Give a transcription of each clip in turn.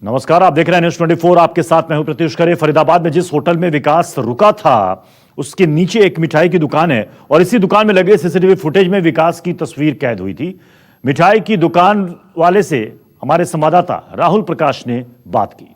नमस्कार, आप देख रहे हैं न्यूज 24। आपके साथ मैं हूं प्रत्युष खरे। फरीदाबाद में जिस होटल में विकास रुका था उसके नीचे एक मिठाई की दुकान है और इसी दुकान में लगे सीसीटीवी फुटेज में विकास की तस्वीर कैद हुई थी। मिठाई की दुकान वाले से हमारे संवाददाता राहुल प्रकाश ने बात की।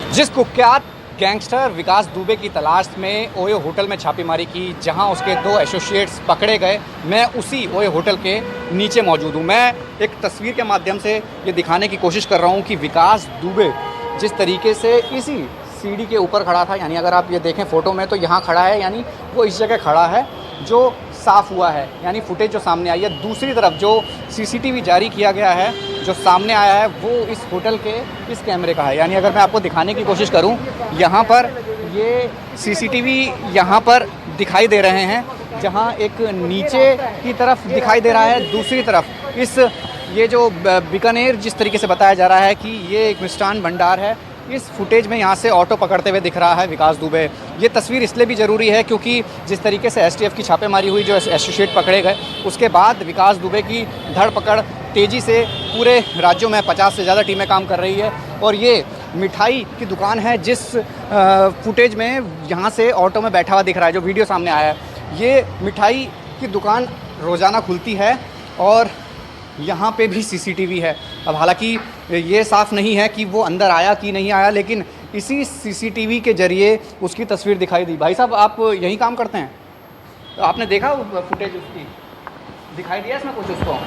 जिस कुख्यात गैंगस्टर विकास दुबे की तलाश में ओयो होटल में छापेमारी की, जहां उसके 2 एसोसिएट्स पकड़े गए, मैं उसी ओयो होटल के नीचे मौजूद हूं। मैं एक तस्वीर के माध्यम से ये दिखाने की कोशिश कर रहा हूं कि विकास दुबे जिस तरीके से इसी सीढ़ी के ऊपर खड़ा था, यानी अगर आप ये देखें फ़ोटो में तो यहाँ खड़ा है, यानी वो इस जगह खड़ा है जो साफ़ हुआ है, यानी फुटेज जो सामने आई है। दूसरी तरफ जो सीसीटीवी जारी किया गया है, जो सामने आया है, वो इस होटल के इस कैमरे का है। यानी अगर मैं आपको दिखाने की कोशिश करूं, यहाँ पर ये सीसीटीवी यहाँ पर दिखाई दे रहे हैं, जहाँ एक नीचे की तरफ दिखाई दे रहा है, दूसरी तरफ इस ये जो बीकानेर जिस तरीके से बताया जा रहा है कि ये एक मिष्ठान भंडार है, इस फुटेज में यहाँ से ऑटो पकड़ते हुए दिख रहा है विकास दुबे। ये तस्वीर इसलिए भी ज़रूरी है क्योंकि जिस तरीके से एसटीएफ की छापेमारी हुई, जो एसोसिएट पकड़े गए, उसके बाद विकास दुबे की धरपकड़ तेज़ी से पूरे राज्यों में 50 से ज़्यादा टीमें काम कर रही है। और ये मिठाई की दुकान है जिस फुटेज में यहाँ से ऑटो में बैठा हुआ दिख रहा है, जो वीडियो सामने आया है। ये मिठाई की दुकान रोज़ाना खुलती है और यहाँ पे भी सीसीटीवी है। अब हालांकि ये साफ़ नहीं है कि वो अंदर आया कि नहीं आया, लेकिन इसी सीसीटीवी के ज़रिए उसकी तस्वीर दिखाई दी। भाई साहब, आप यहीं काम करते हैं, तो आपने देखा फुटेज उसकी? दिखाई दिया इसमें कुछ उसको?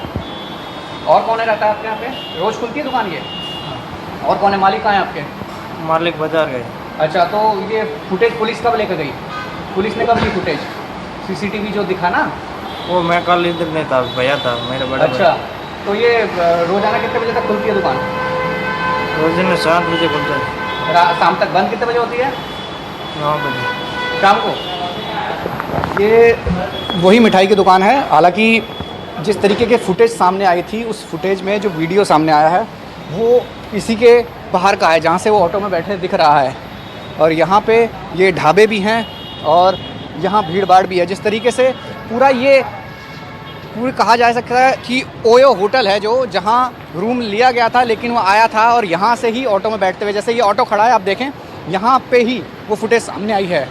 और कौन रहता है आपके यहाँ पे? रोज़ खुलती है दुकान ये? और कौन है मालिक? कहाँ है आपके मालिक? बाजार गए। अच्छा, तो ये फुटेज पुलिस कब लेकर गई? पुलिस ने कब ली फुटेज? सीसीटीवी जो दिखा ना, वो मैं कल इधर नहीं था, भैया था मेरे बड़े। अच्छा, तो ये रोज़ाना कितने बजे तक खुलती है दुकान? रोज दिन 7 बजे खुलता है। शाम तक बंद कितने बजे होती है? 9 बजे शाम को। ये वही मिठाई की दुकान है। हालांकि जिस तरीके के फुटेज सामने आई थी, उस फुटेज में जो वीडियो सामने आया है वो इसी के बाहर का है, जहाँ से वो ऑटो में बैठे दिख रहा है। और यहाँ पे ये ढाबे भी हैं और यहाँ भीड़ भाड़ भी है। जिस तरीके से पूरी कहा जा सकता है कि ओयो होटल है, जो जहाँ रूम लिया गया था, लेकिन वो आया था और यहाँ से ही ऑटो में बैठते हुए, जैसे ये ऑटो खड़ा है आप देखें, यहाँ पे ही वो फुटेज सामने आई है,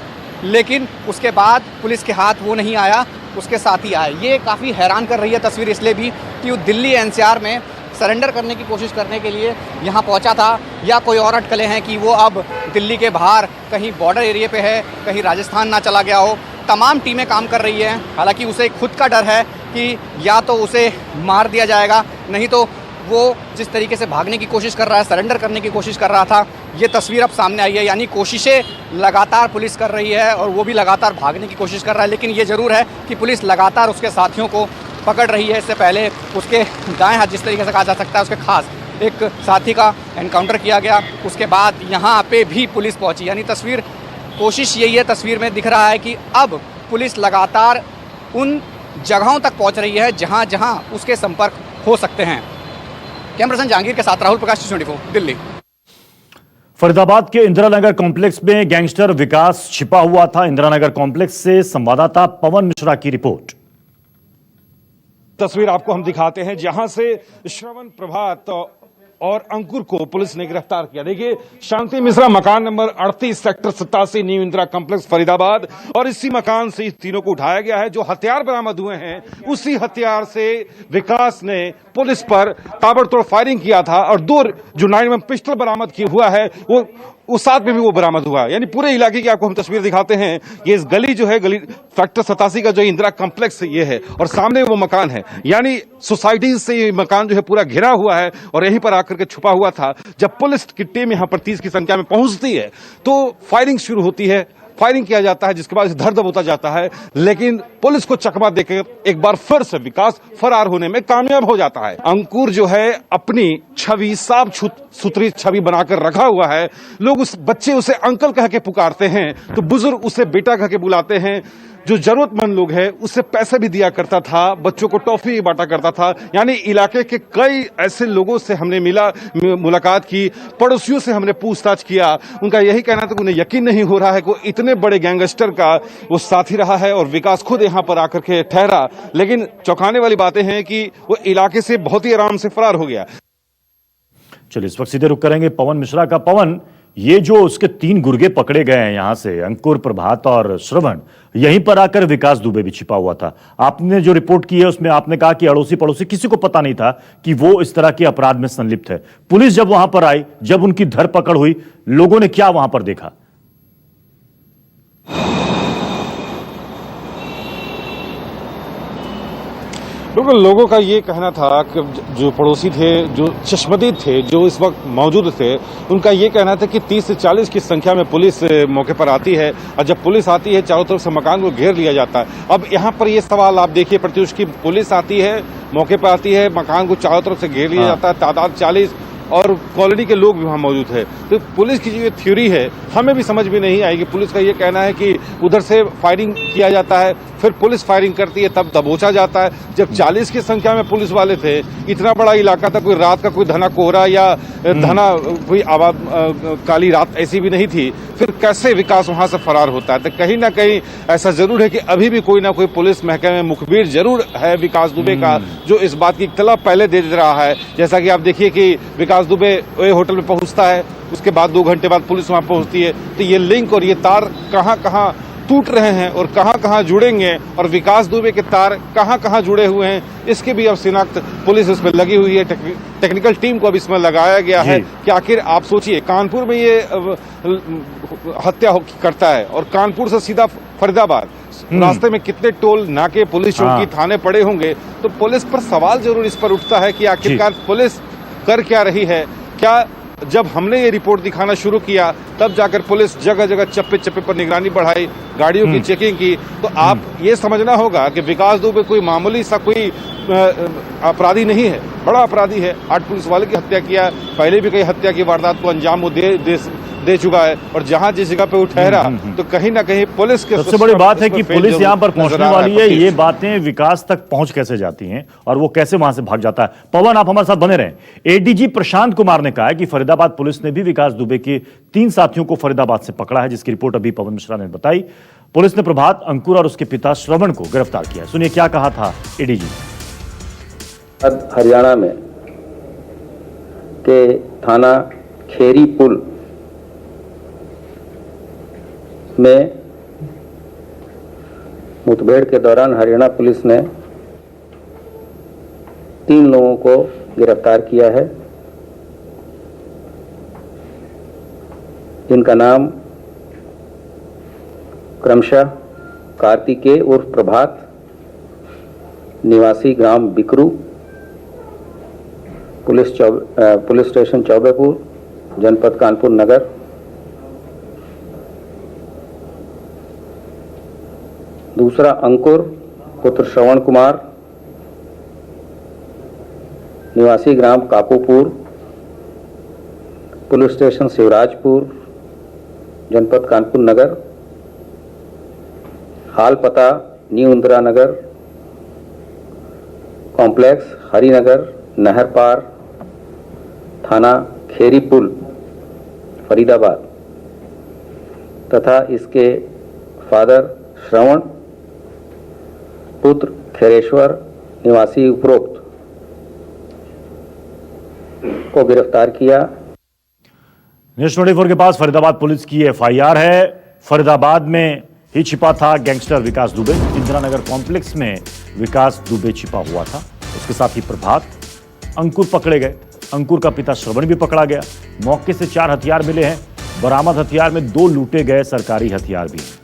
लेकिन उसके बाद पुलिस के हाथ वो नहीं आया, उसके साथ ही आया। ये काफ़ी हैरान कर रही है तस्वीर इसलिए भी कि वो दिल्ली एनसीआर में सरेंडर करने की कोशिश करने के लिए यहाँ पहुँचा था, या कोई और अटकलें हैं कि वो अब दिल्ली के बाहर कहीं बॉर्डर एरिया पे है, कहीं राजस्थान ना चला गया हो। तमाम टीमें काम कर रही हैं। हालांकि उसे खुद का डर है कि या तो उसे मार दिया जाएगा, नहीं तो वो जिस तरीके से भागने की कोशिश कर रहा है, सरेंडर करने की कोशिश कर रहा था, ये तस्वीर अब सामने आई है। यानी कोशिशें लगातार पुलिस कर रही है और वो भी लगातार भागने की कोशिश कर रहा है। लेकिन ये ज़रूर है कि पुलिस लगातार उसके साथियों को पकड़ रही है। इससे पहले उसके दाएं हाथ, जिस तरीके से कहा जा सकता है, उसके खास एक साथी का एनकाउंटर किया गया, उसके बाद यहाँ पे भी पुलिस पहुँची। यानी तस्वीर, कोशिश यही है, तस्वीर में दिख रहा है कि अब पुलिस लगातार उन जगहों तक पहुंच रही है जहां जहां उसके संपर्क हो सकते हैं। कैमरा पर्सन जहांगीर के साथ राहुल प्रकाश, 24, दिल्ली। फरीदाबाद के इंदिरा नगर कॉम्प्लेक्स में गैंगस्टर विकास छिपा हुआ था। इंदिरा नगर कॉम्प्लेक्स से संवाददाता पवन मिश्रा की रिपोर्ट। तस्वीर आपको हम दिखाते हैं जहां से श्रवण प्रभात और अंकुर को पुलिस ने गिरफ्तार किया। देखिए, शांति मिश्रा, मकान number 38, sector 87, new Indira complex, Faridabad. और इसी मकान से इस तीनों को उठाया गया है। जो हथियार बरामद हुए हैं, उसी हथियार से विकास ने पुलिस पर ताबड़तोड़ फायरिंग किया था और 2 जो 9mm पिस्टल बरामद किया हुआ है, वो उस साथ में भी वो बरामद हुआ। यानी पूरे इलाके की आपको हम तस्वीर दिखाते हैं। ये इस गली जो है, गली सेक्टर 87 का जो इंदिरा कॉम्प्लेक्स ये है और सामने वो मकान है। यानी सोसाइटी से ये मकान जो है पूरा घिरा हुआ है और यहीं पर आकर के छुपा हुआ था। जब पुलिस की टीम यहाँ पर 30 की संख्या में पहुंचती है तो फायरिंग शुरू होती है, फायरिंग किया जाता है, जिसके बाद धर-दब होता जाता है। लेकिन पुलिस को चकमा देकर एक बार फिर से विकास फरार होने में कामयाब हो जाता है। अंकुर जो है अपनी छवि, साफ सुथरी छवि बनाकर रखा हुआ है। लोग उस बच्चे उसे अंकल कह के पुकारते हैं, तो बुजुर्ग उसे बेटा कह के बुलाते हैं। जो जरूरतमंद लोग हैं उससे पैसे भी दिया करता था, बच्चों को टॉफी भी बांटा करता था। यानी इलाके के कई ऐसे लोगों से हमने मुलाकात की, पड़ोसियों से हमने पूछताछ किया। उनका यही कहना था कि उन्हें यकीन नहीं हो रहा है कि इतने बड़े गैंगस्टर का वो साथी रहा है और विकास खुद यहाँ पर आकर के ठहरा। लेकिन चौंकाने वाली बातें हैं कि वो इलाके से बहुत ही आराम से फरार हो गया। चलिए इस वक्त सीधे रुक करेंगे पवन मिश्रा का। पवन, ये जो उसके 3 गुर्गे पकड़े गए हैं यहां से, अंकुर, प्रभात और श्रवण, यहीं पर आकर विकास दुबे भी छिपा हुआ था। आपने जो रिपोर्ट की है उसमें आपने कहा कि अड़ोसी पड़ोसी किसी को पता नहीं था कि वो इस तरह के अपराध में संलिप्त है। पुलिस जब वहां पर आई, जब उनकी धरपकड़ हुई, लोगों ने क्या वहां पर देखा? बिल्कुल, लोगों का ये कहना था कि जो पड़ोसी थे, जो चश्मदीद थे, जो इस वक्त मौजूद थे, उनका ये कहना था कि 30 से 40 की संख्या में पुलिस मौके पर आती है और जब पुलिस आती है चारों तरफ से मकान को घेर लिया जाता है। अब यहाँ पर ये सवाल आप देखिए प्रत्युष, की पुलिस आती है, मौके पर आती है, मकान को चारों तरफ से घेर लिया जाता है, तादाद 40 और कॉलोनी के लोग भी वहां मौजूद है। तो पुलिस की जो ये थ्योरी है हमें भी समझ में नहीं आएगी। पुलिस का ये कहना है कि उधर से फायरिंग किया जाता है, फिर पुलिस फायरिंग करती है, तब दबोचा जाता है। जब 40 की संख्या में पुलिस वाले थे, इतना बड़ा इलाका था, कोई रात का कोई घना कोहरा या घना कोई आबाद काली रात ऐसी भी नहीं थी, फिर कैसे विकास वहां से फरार होता है? तो कहीं ना कहीं ऐसा जरूर है कि अभी भी कोई ना कोई पुलिस महकमे में मुखबिर जरूर है विकास दुबे का, जो इस बात की इत्तला पहले दे रहा है। जैसा कि आप देखिए कि विकास दुबे होटल में पहुंचता है, उसके बाद 2 घंटे बाद पुलिस वहां पहुंचती है। तो ये लिंक और ये तार कहां कहां टूट रहे हैं और कहां कहां जुड़ेंगे और विकास दुबे के तार कहां कहां जुड़े हुए हैं, इसकी भी अब शिनाख्त पुलिस इसमें लगी हुई है। टेक्निकल टीम को अब इसमें लगाया गया है कि आखिर आप सोचिए, कानपुर में ये हत्या करता है और कानपुर से सीधा फरीदाबाद, रास्ते में कितने टोल नाके, पुलिस चौकी, थाने पड़े होंगे। तो पुलिस पर सवाल जरूर इस पर उठता है कि आखिरकार पुलिस कर क्या रही है। क्या जब हमने ये रिपोर्ट दिखाना शुरू किया तब जाकर पुलिस जगह जगह चप्पे चप्पे पर निगरानी बढ़ाई, गाड़ियों की चेकिंग की, तो आप ये समझना होगा कि विकास दुबे कोई मामूली सा कोई अपराधी नहीं है, बड़ा अपराधी है। 8 पुलिस वाले की हत्या किया, पहले भी कई हत्या की वारदात को अंजाम वो दे चुका है और जहां जिस जगह पे वो ठहरा, तो कहीं ना कहीं पुलिस के सबसे बड़ी बात है कि पुलिस यहां पर पहुंचने वाली है, ये बातें विकास तक पहुंच कैसे जाती हैं और वो कैसे वहां से भाग जाता है। पवन, आप हमारे साथ बने रहें। एडीजी प्रशांत कुमार ने कहा है कि फरीदाबाद पुलिस ने भी विकास दुबे के 3 साथियों को फरीदाबाद से पकड़ा है, जिसकी रिपोर्ट अभी पवन मिश्रा ने बताई। पुलिस ने प्रभात, अंकुर और उसके पिता श्रवण को गिरफ्तार किया है। सुनिए क्या कहा था एडीजी। हरियाणा में के थाना खेरी पुल में मुठभेड़ के दौरान हरियाणा पुलिस ने 3 लोगों को गिरफ्तार किया है। इनका नाम क्रमशः कार्तिकेय उर्फ प्रभात, निवासी ग्राम बिकरू, पुलिस स्टेशन चौबेपुर, जनपद कानपुर नगर। दूसरा अंकुर पुत्र श्रवण कुमार, निवासी ग्राम कापूपुर, पुलिस स्टेशन शिवराजपुर, जनपद कानपुर नगर। हाल पता न्यू इंदिरा नगर कॉम्प्लेक्स, हरिनगर, नहर पार, थाना खेरी पुल, फरीदाबाद। तथा इसके फादर श्रवण पुत्र खैरेश्वर, निवासी उपरोक्त को गिरफ्तार किया। नेशनल 24 के पास फरीदाबाद पुलिस की एफआईआर है। फरीदाबाद में ही छिपा था गैंगस्टर विकास दुबे। इंदिरा नगर कॉम्प्लेक्स में विकास दुबे छिपा हुआ था, उसके साथ ही प्रभात, अंकुर पकड़े गए। अंकुर का पिता श्रवण भी पकड़ा गया। मौके से 4 हथियार मिले हैं। बरामद हथियार में 2 लूटे गए सरकारी हथियार भी हैं।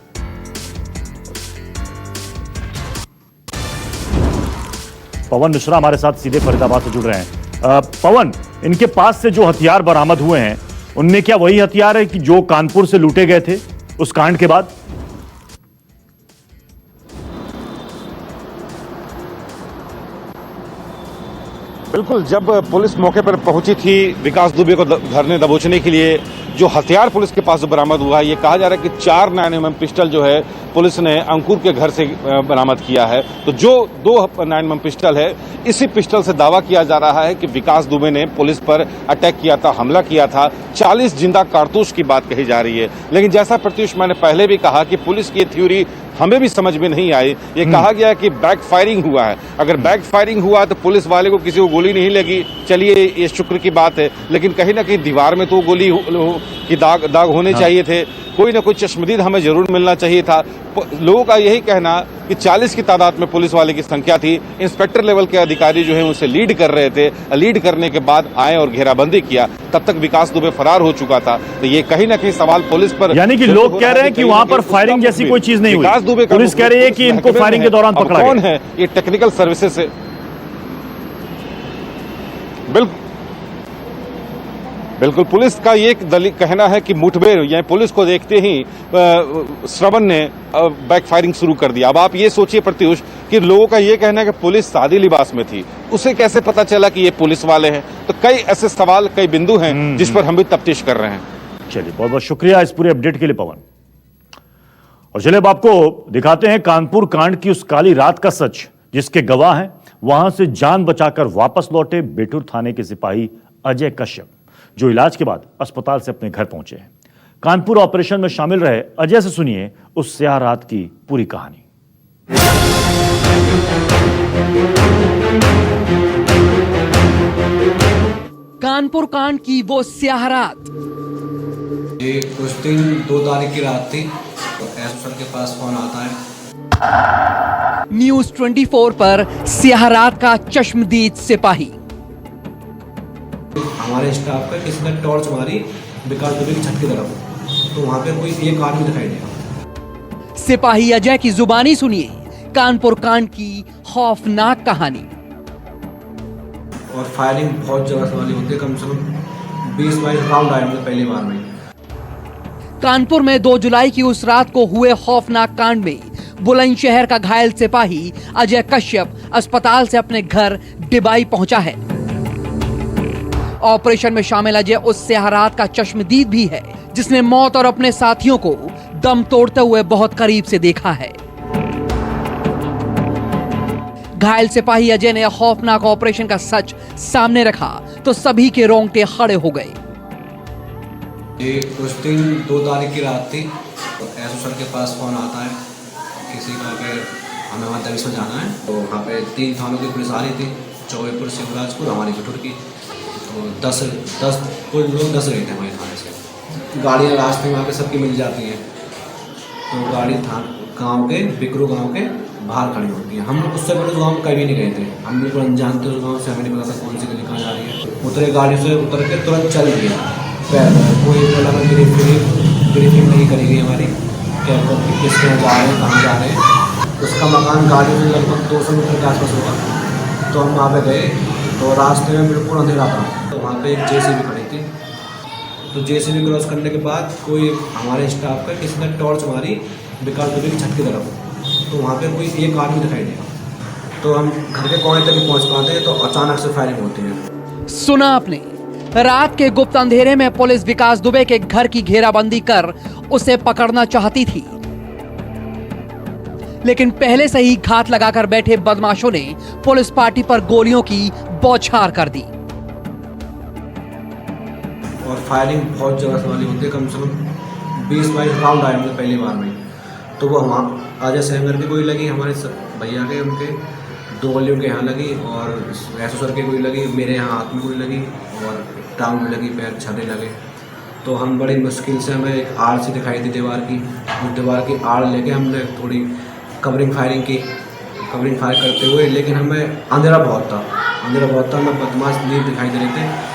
पवन मिश्रा हमारे साथ सीधे फरीदाबाद से जुड़ रहे हैं। पवन, इनके पास से जो हथियार बरामद हुए हैं उनमें क्या वही हथियार है कि जो कानपुर से लूटे गए थे उस कांड के बाद? बिल्कुल, जब पुलिस मौके पर पहुंची थी विकास दुबे को धरने दबोचने के लिए, जो हथियार पुलिस के पास बरामद हुआ है, ये कहा जा रहा है कि 4 9mm पिस्टल जो है पुलिस ने अंकुर के घर से बरामद किया है। तो जो 2 9mm पिस्टल है, इसी पिस्टल से दावा किया जा रहा है कि विकास दुबे ने पुलिस पर अटैक किया था, हमला किया था। 40 जिंदा कारतूस की बात कही जा रही है। लेकिन जैसा प्रत्युष मैंने पहले भी कहा कि पुलिस की थ्योरी हमें भी समझ में नहीं आई। ये कहा गया कि बैक फायरिंग हुआ है। अगर बैक फायरिंग हुआ तो पुलिस वाले को किसी को गोली नहीं लगी, चलिए ये शुक्र की बात है, लेकिन कहीं ना कहीं दीवार में तो गोली की दाग होने चाहिए थे। कोई ना कोई चश्मदीद हमें जरूर मिलना चाहिए था। लोगों का यही कहना कि 40 की तादाद में पुलिस वाले की संख्या थी। इंस्पेक्टर लेवल के अधिकारी जो है उसे लीड कर रहे थे। लीड करने के बाद आए और घेराबंदी किया, तब तक विकास दुबे फरार हो चुका था। तो ये कहीं ना कहीं सवाल पुलिस पर, यानी कि लोग कह रहे हैं कि वहां पर फायरिंग जैसी कोई चीज नहीं हुई। विकास दुबे पुलिस कह रही है कि इनको फायरिंग के दौरान पकड़ा गया। कौन है ये टेक्निकल सर्विसेज से? बिल्कुल पुलिस का ये कहना है कि मुठभेड़ या पुलिस को देखते ही श्रवण ने बैक फायरिंग शुरू कर दिया। अब आप ये सोचिए प्रत्युष कि लोगों का ये कहना है कि पुलिस सादी लिबास में थी, उसे कैसे पता चला कि ये पुलिस वाले हैं? तो कई ऐसे सवाल, कई बिंदु हैं जिस पर हम भी तफ्तीश कर रहे हैं। चलिए, बहुत बहुत शुक्रिया इस पूरे अपडेट के लिए पवन। और चलिए अब आपको दिखाते हैं कानपुर कांड की उस काली रात का सच, जिसके गवाह हैं वहां से जान बचाकर वापस लौटे बेटुर थाने के सिपाही अजय कश्यप, जो इलाज के बाद अस्पताल से अपने घर पहुंचे हैं। कानपुर ऑपरेशन में शामिल रहे अजय से सुनिए उस स्याह रात की पूरी कहानी। कानपुर कांड की वो स्याह रात। ये कुछ दिन 2 तारीख की रात थी, तो एसओ सर के पास फोन आता है। न्यूज 24 पर स्याह रात का चश्मदीद सिपाही। हमारे स्टाफ का किसी ने टॉर्च मारी विकास दुबे की छत की तरफ, तो वहाँ पे कोई एक आदमी दिखाई दिया। सिपाही अजय की जुबानी सुनिए कानपुर कांड की खौफनाक कहानी। और फायरिंग बहुत जगह से वाली होती है, कम से कम 20-22 राउंड आए होंगे पहली बार में। कानपुर में 2 जुलाई की उस रात को हुए खौफनाक कांड में बुलंदशहर का घायल सिपाही अजय कश्यप अस्पताल से अपने घर डिबाई पहुंचा है। ऑपरेशन में शामिल अजय उस स्याह रात का चश्मदीद भी है, जिसने मौत और अपने साथियों को दम तोड़ते हुए बहुत करीब से देखा है। घायल सिपाही अजय ने खौफनाक ऑपरेशन का सच सामने रखा तो सभी के रोंगटे खड़े हो गए। ये कुछ दिन 2 तारीख की रात थी, तो एसओ सर के पास फोन आता है किसी का कि हमें वहाँ दबिश में जाना है। तो वहाँ पे 3 थानों की पुलिस आ रही थी, चौबेपुर, शिवराजपुर, हमारी बिठुर की। तो 10 कुल लोग 10 रहे थे हमारे थाने से। गाड़ियाँ रास्ते में वहाँ पे सबकी मिल जाती हैं, तो गाड़ी गांव के बिकरू गांव के बाहर खड़ी होती है। हम लोग उससे पहले उस गाँव में कभी नहीं गए थे, हम बिल्कुल अनजान थे उस गाँव से, हमें नहीं पता था कौन सी गली कहाँ जा रही है। उतरे गाड़ी से उतर के तुरंत चल दिया। कोई बोला ब्रीफिंग नहीं करी गई हमारी, क्या किसके यहाँ जा रहे हैं, कहाँ जा रहे हैं। उसका मकान गाड़ी से लगभग 200 मीटर के आसपास होगा। तो हम वहाँ पे गए, तो रास्ते में बिल्कुल अंधेरा था, तो वहाँ पे एक जेसीबी खड़ी थी। तो जेसीबी क्रॉस करने के बाद कोई हमारे स्टाफ का किसी ने टॉर्च मारी विकास दुबे की छत की तरफ, तो वहाँ पे कोई एक आदमी दिखाई दिया। तो हम घर के कोने तक पहुँच पाते हैं, तो अचानक से फायरिंग होती है। सुना आपने, रात के गुप्त अंधेरे में पुलिस विकास दुबे के घर की घेराबंदी कर उसे पकड़ना चाहती थी, लेकिन पहले से ही घात लगाकर बैठे बदमाशों ने पुलिस पार्टी पर गोलियों की बौछार कर दी। और फायरिंग बहुत जगह से वाली होती है, कम से कम 20-22 राउंड आए होंगे पहली बार में। तो वो वहाँ अजय सहगर की गोली लगी, हमारे भैया के उनके 2 गोली उनके यहाँ लगी, और एसओ सर की गोली लगी, मेरे यहाँ हाथ में गोली लगी, और टांग में लगी, पैर छाले लगे। तो हम बड़ी मुश्किल से, हमें एक आड़ सी दिखाई दी दीवार की, उस दीवार की आड़ लेके हमने थोड़ी कवरिंग फायर करते हुए, लेकिन हमें अंधेरा बहुत था, हमें बदमाश नहीं दिखाई दे रहे थे।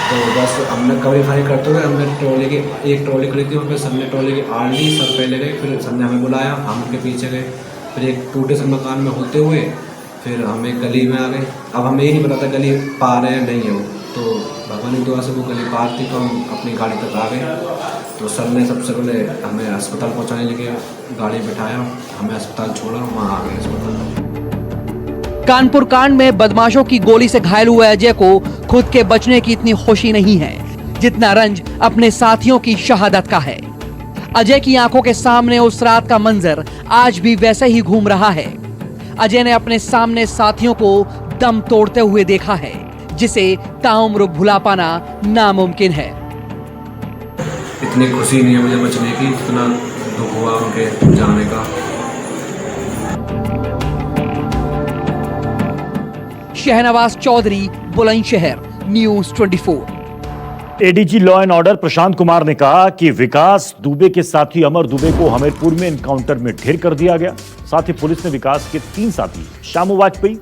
तो बस हमने कवरिंग फायर करते हुए हमने एक ट्रॉली खड़ी थी, वहाँ पे सबने ट्रॉली की आड़ ली, सर पहले गए, फिर सर ने हमें बुलाया, हम उनके पीछे गए, फिर एक टूटे से मकान में होते हुए फिर हम एक गली में आ गए। अब हमें ये नहीं पता था गली पार है नहीं है वो, तो भगवान की दुआ से वो गली पार थी, तो हम अपनी गाड़ी तक आ गए। तो सर ने सबसे पहले हमें अस्पताल पहुंचाने लगे, गाड़ी बिठाया, हमें अस्पताल छोड़ा, वहाँ आ गए अस्पताल। कानपुर कांड में बदमाशों की गोली से घायल हुए अजय को खुद के बचने की इतनी खुशी नहीं है जितना रंज अपने साथियों की शहादत का है। अजय की आंखों के सामने उस रात का मंजर आज भी वैसे ही घूम रहा है। अजय ने अपने सामने साथियों को दम तोड़ते हुए देखा है, जिसे ताउम्र भुला पाना नामुमकिन है। इतनी खुशी नहीं है मुझे बचने की, इतना दुख हुआ उनके जाने का। Shahnawaz Chaudhary, Bulandshahr, news 24। ADG law and order Prashant Kumar ने कहा कि विकास दुबे के साथी अमर दुबे को हमीरपुर में एनकाउंटर में ढेर कर दिया गया। साथ ही पुलिस ने विकास के 3 साथी श्यामू वाजपेयी,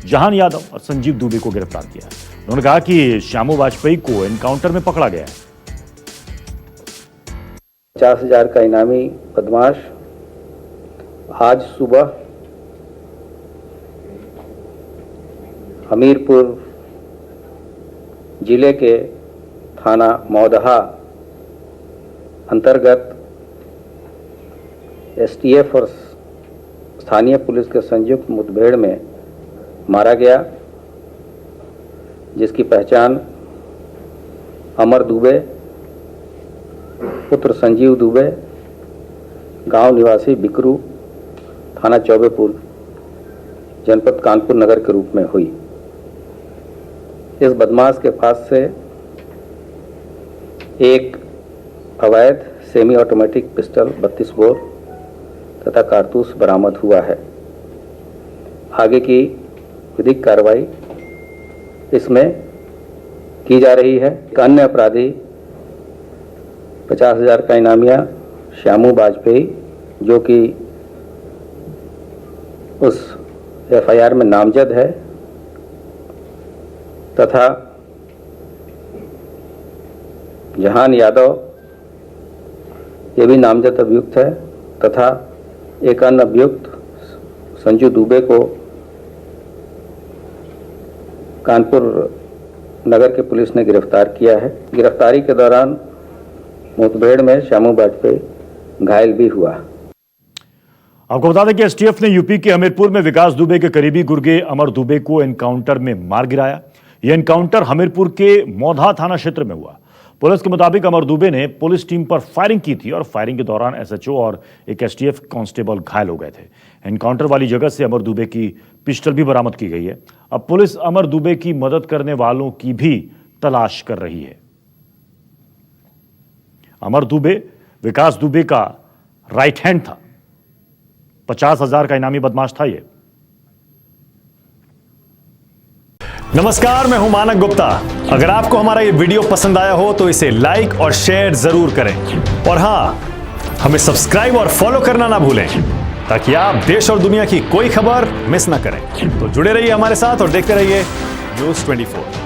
जहान यादव और संजीव दुबे को गिरफ्तार किया। उन्होंने कहा कि श्यामू वाजपेयी को एनकाउंटर में पकड़ा गया है। 50,000 का इनामी बदमाश आज सुबह हमीरपुर जिले के थाना मौदहा अंतर्गत एसटीएफ और स्थानीय पुलिस के संयुक्त मुठभेड़ में मारा गया, जिसकी पहचान अमर दुबे पुत्र संजीव दुबे, गांव निवासी बिकरू, थाना चौबेपुर, जनपद कानपुर नगर के रूप में हुई। इस बदमाश के पास से एक अवैध सेमी ऑटोमेटिक पिस्टल 32 बोर तथा कारतूस बरामद हुआ है। आगे की विधिक कार्रवाई इसमें की जा रही है। एक अन्य अपराधी 50,000 का इनामिया श्यामू वाजपेयी, जो कि उस एफआईआर में नामजद है, तथा जहान यादव, ये भी नामजद अभियुक्त है, तथा एक अन्य अभियुक्त संजू दुबे को कानपुर नगर के पुलिस ने गिरफ्तार किया है। गिरफ्तारी के दौरान मुठभेड़ में श्यामू वाजपेयी घायल भी हुआ। आपको बता दें कि एसटीएफ ने यूपी के हमीरपुर में विकास दुबे के करीबी गुर्गे अमर दुबे को एनकाउंटर में मार गिराया। यह एनकाउंटर हमीरपुर के मौधा थाना क्षेत्र में हुआ। पुलिस के मुताबिक अमर दुबे ने पुलिस टीम पर फायरिंग की थी और फायरिंग के दौरान एसएचओ और एक एसटीएफ कांस्टेबल घायल हो गए थे। एनकाउंटर वाली जगह से अमर दुबे की पिस्टल भी बरामद की गई है। अब पुलिस अमर दुबे की मदद करने वालों की भी तलाश कर रही है। अमर दुबे विकास दुबे का राइट हैंड था। 50,000 का इनामी बदमाश था ये। नमस्कार, मैं हूं मानक गुप्ता। अगर आपको हमारा ये वीडियो पसंद आया हो तो इसे लाइक और शेयर जरूर करें, और हां, हमें सब्सक्राइब और फॉलो करना ना भूलें ताकि आप देश और दुनिया की कोई खबर मिस ना करें। तो जुड़े रहिए हमारे साथ और देखते रहिए न्यूज़ 24।